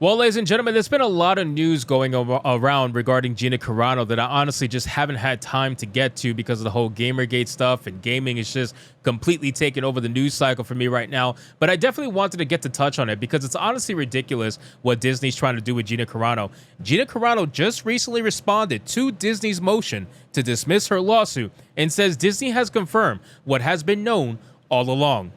Well, ladies and gentlemen, there's been a lot of news going around regarding Gina Carano that I honestly just haven't had time to get to because of the whole Gamergate stuff, and gaming is just completely taking over the news cycle for me right now. But I definitely wanted to get to touch on it because it's honestly ridiculous what Disney's trying to do with Gina Carano. Gina Carano just recently responded to Disney's motion to dismiss her lawsuit and says Disney has confirmed what has been known all along.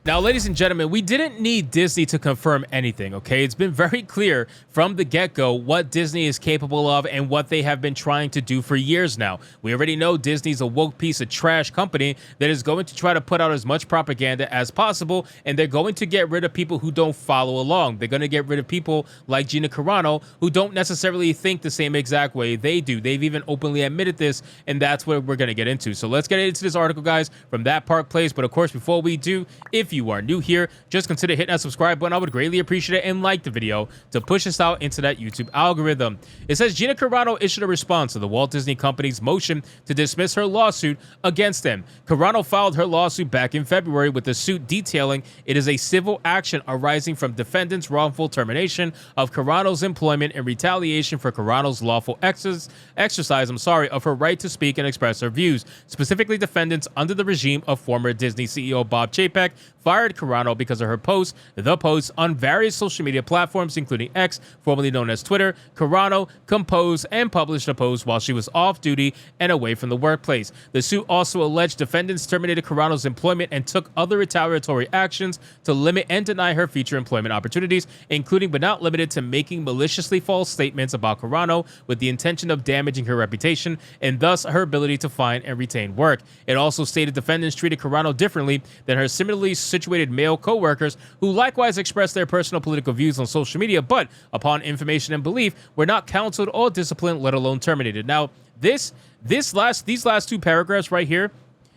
Now, ladies and gentlemen, we didn't need Disney to confirm anything, okay? It's been very clear from the get-go what Disney is capable of and what they have been trying to do for years now. We already know Disney's a woke piece of trash company that is going to try to put out as much propaganda as possible, and they're going to get rid of people who don't follow along. They're going to get rid of people like Gina Carano who don't necessarily think the same exact way they do. They've even openly admitted this, and that's what we're going to get into. So let's get into this article, guys, from That Park Place. But of course, before we do, if you are new here, just consider hitting that subscribe button. I would greatly appreciate it, and like the video to push us out into that YouTube algorithm. It says Gina Carano issued a response to the Walt Disney Company's motion to dismiss her lawsuit against them. Carano filed her lawsuit back in February with a suit detailing it is a civil action arising from defendants' wrongful termination of Carano's employment in retaliation for Carano's lawful exercise of her right to speak and express her views. Specifically, defendants under the regime of former Disney CEO Bob Chapek fired Carano because of her posts, on various social media platforms, including X, formerly known as Twitter. Carano composed and published a post while she was off duty and away from the workplace. The suit also alleged defendants terminated Carano's employment and took other retaliatory actions to limit and deny her future employment opportunities, including but not limited to making maliciously false statements about Carano with the intention of damaging her reputation and thus her ability to find and retain work. It also stated defendants treated Carano differently than her similarly situated male co-workers who likewise expressed their personal political views on social media, but upon information and belief were not counseled or disciplined, let alone terminated. Now, these last two paragraphs right here,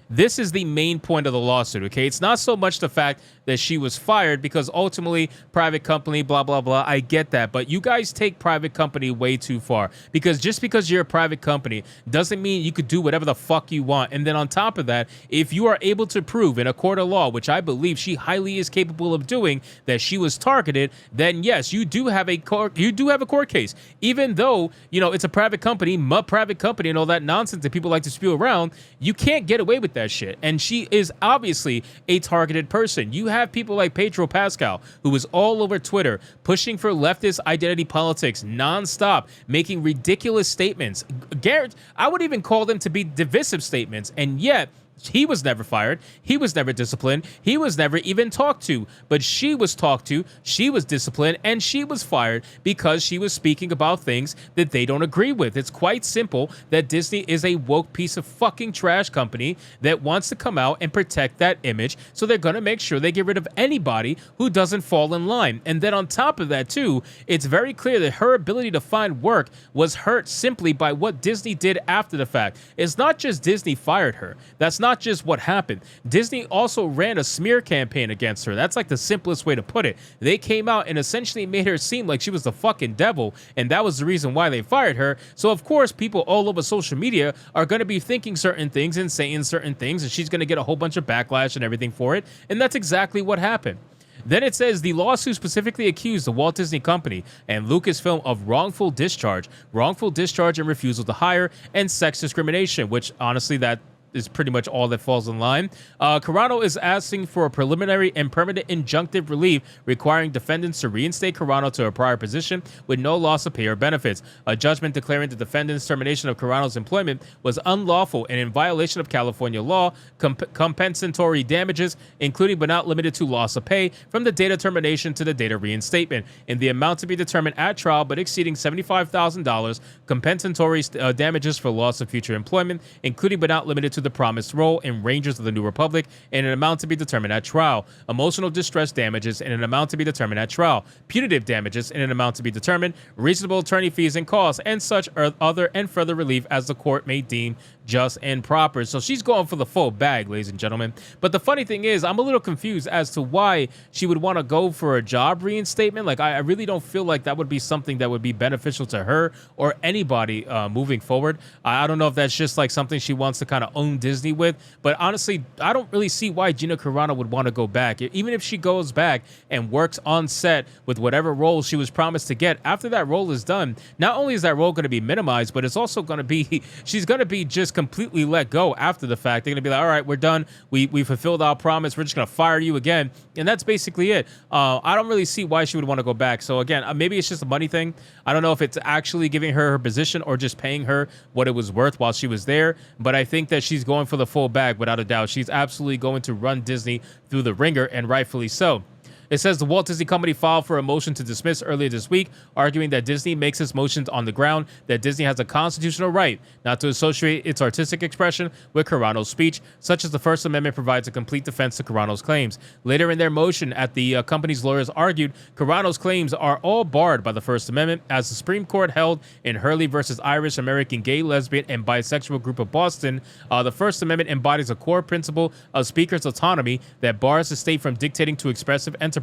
this is the main point of the lawsuit, okay? It's not so much the fact that she was fired, because ultimately, private company, blah, blah, blah, I get that. But you guys take private company way too far, because just because you're a private company doesn't mean you could do whatever the fuck you want. And then on top of that, if you are able to prove in a court of law, which I believe she highly is capable of doing, that she was targeted, then yes, you do have a court case. Even though, you know, it's a private company and all that nonsense that people like to spew around, you can't get away with that shit. And she is obviously a targeted person. You have people like Pedro Pascal, who was all over Twitter pushing for leftist identity politics nonstop, making ridiculous statements. Garrett, I would even call them to be divisive statements, and yet he was never fired. He was never disciplined. He was never even talked to. But she was talked to, she was disciplined, and she was fired because she was speaking about things that they don't agree with. It's quite simple that Disney is a woke piece of fucking trash company that wants to come out and protect that image. So they're going to make sure they get rid of anybody who doesn't fall in line. And then on top of that, too, it's very clear that her ability to find work was hurt simply by what Disney did after the fact. It's not just Disney fired her. That's not just what happened. Disney also ran a smear campaign against her. That's like the simplest way to put it. They came out and essentially made her seem like she was the fucking devil, and that was the reason why they fired her. So of course, people all over social media are going to be thinking certain things and saying certain things, and she's going to get a whole bunch of backlash and everything for it. And that's exactly what happened. Then it says the lawsuit specifically accused the Walt Disney Company and Lucasfilm of wrongful discharge and refusal to hire, and sex discrimination, which honestly, that is pretty much all that falls in line. Carano is asking for a preliminary and permanent injunctive relief requiring defendants to reinstate Carano to her prior position with no loss of pay or benefits. A judgment declaring the defendant's termination of Carano's employment was unlawful and in violation of California law. Compensatory damages, including but not limited to loss of pay from the date of termination to the date of reinstatement, in the amount to be determined at trial but exceeding $75,000. Compensatory damages for loss of future employment, including but not limited to the promised role in Rangers of the New Republic, in an amount to be determined at trial. Emotional distress damages in an amount to be determined at trial. Punitive damages in an amount to be determined. Reasonable attorney fees and costs, and such other and further relief as the court may deem just, and proper. So she's going for the full bag, ladies and gentlemen. But the funny thing is, I'm a little confused as to why she would want to go for a job reinstatement. Like, I really don't feel like that would be something that would be beneficial to her or anybody moving forward. I don't know if that's just like something she wants to kind of own Disney with, but honestly, I don't really see why Gina Carano would want to go back. Even if she goes back and works on set with whatever role she was promised to get, after that role is done, not only is that role going to be minimized, but it's also going to be, she's going to be just completely let go after the fact. They're going to be like, all right, we're done. We fulfilled our promise. We're just going to fire you again. And that's basically it. I don't really see why she would want to go back. So again, maybe it's just a money thing. I don't know if it's actually giving her position or just paying her what it was worth while she was there. But I think that she's going for the full bag without a doubt. She's absolutely going to run Disney through the ringer, and rightfully so. It says the Walt Disney Company filed for a motion to dismiss earlier this week, arguing that Disney makes its motions on the ground that Disney has a constitutional right not to associate its artistic expression with Carano's speech, such as the First Amendment provides a complete defense to Carano's claims. Later in their motion, the company's lawyers argued Carano's claims are all barred by the First Amendment, as the Supreme Court held in Hurley versus Irish American Gay, Lesbian, and Bisexual Group of Boston. The First Amendment embodies a core principle of speakers' autonomy that bars the state from dictating to expressive enterprises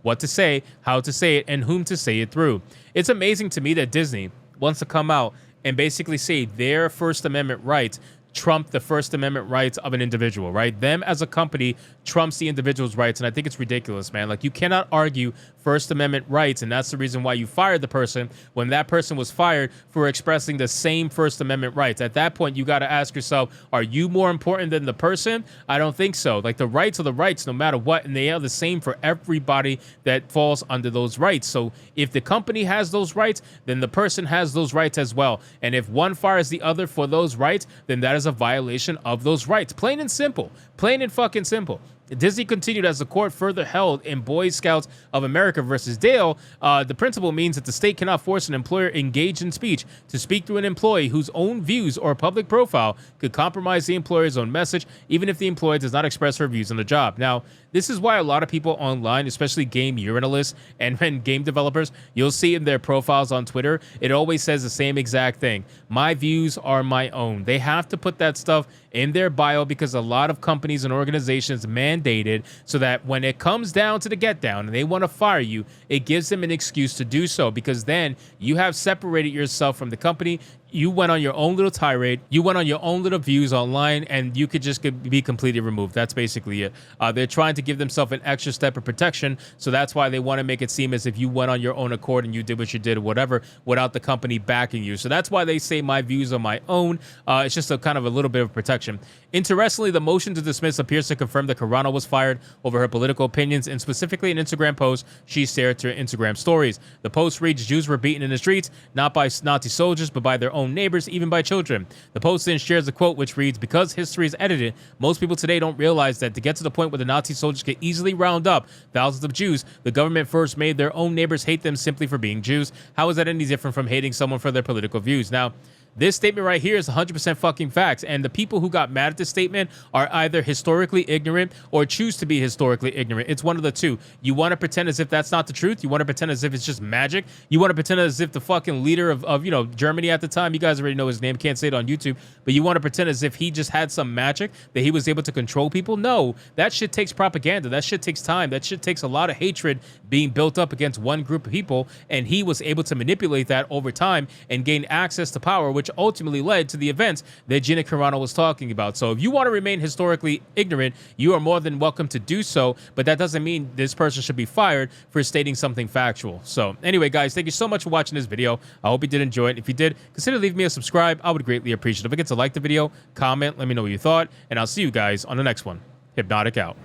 what to say, how to say it, and whom to say it through. It's amazing to me that Disney wants to come out and basically say their First Amendment rights trump the First Amendment rights of an individual, right? Them as a company trumps the individual's rights, and I think it's ridiculous, man. Like, you cannot argue First Amendment rights, and that's the reason why you fired the person when that person was fired for expressing the same First Amendment rights. At that point, you got to ask yourself, are you more important than the person? I don't think so. Like, the rights are the rights no matter what, and they are the same for everybody that falls under those rights. So if the company has those rights, then the person has those rights as well. And if one fires the other for those rights, then that is a violation of those rights. Plain and simple. Plain and fucking simple. Disney continued as the court further held in Boy Scouts of America versus Dale. The principle means that the state cannot force an employer engaged in speech to speak through an employee whose own views or public profile could compromise the employer's own message, even if the employee does not express her views on the job. Now, this is why a lot of people online, especially game journalists and game developers, you'll see in their profiles on Twitter, it always says the same exact thing. My views are my own. They have to put that stuff in their bio because a lot of companies and organizations mandated so that when it comes down to the get down and they want to fire you, it gives them an excuse to do so, because then you have separated yourself from the company. You went on your own little tirade. You went on your own little views online, and you could just be completely removed. That's basically it. They're trying to give themselves an extra step of protection, so that's why they want to make it seem as if you went on your own accord and you did what you did or whatever without the company backing you. So that's why they say my views are my own. It's just a kind of a little bit of protection. Interestingly, the motion to dismiss appears to confirm that Carano was fired over her political opinions, and specifically an Instagram post she shared to her Instagram stories. The post reads, "Jews were beaten in the streets, not by Nazi soldiers, but by their own neighbors, even by children." The post then shares a quote which reads, "Because history is edited, most people today don't realize that to get to the point where the Nazi soldiers could easily round up thousands of Jews, the government first made their own neighbors hate them simply for being Jews. How is that any different from hating someone for their political views?" Now, this statement right here is 100% fucking facts, and the people who got mad at this statement are either historically ignorant or choose to be historically ignorant. It's one of the two. You want to pretend as if that's not the truth. You want to pretend as if it's just magic. You want to pretend as if the fucking leader of Germany at the time, you guys already know his name, can't say it on YouTube, but you want to pretend as if he just had some magic that he was able to control people. No, that shit takes propaganda. That shit takes time. That shit takes a lot of hatred being built up against one group of people, and he was able to manipulate that over time and gain access to power, which ultimately led to the events that Gina Carano was talking about. So if you want to remain historically ignorant, you are more than welcome to do so, but that doesn't mean this person should be fired for stating something factual. So anyway, guys, thank you so much for watching this video. I hope you did enjoy it. If you did, consider leaving me a subscribe. I would greatly appreciate it. Don't forget to like the video, comment, let me know what you thought, and I'll see you guys on the next one. Hypnotic out.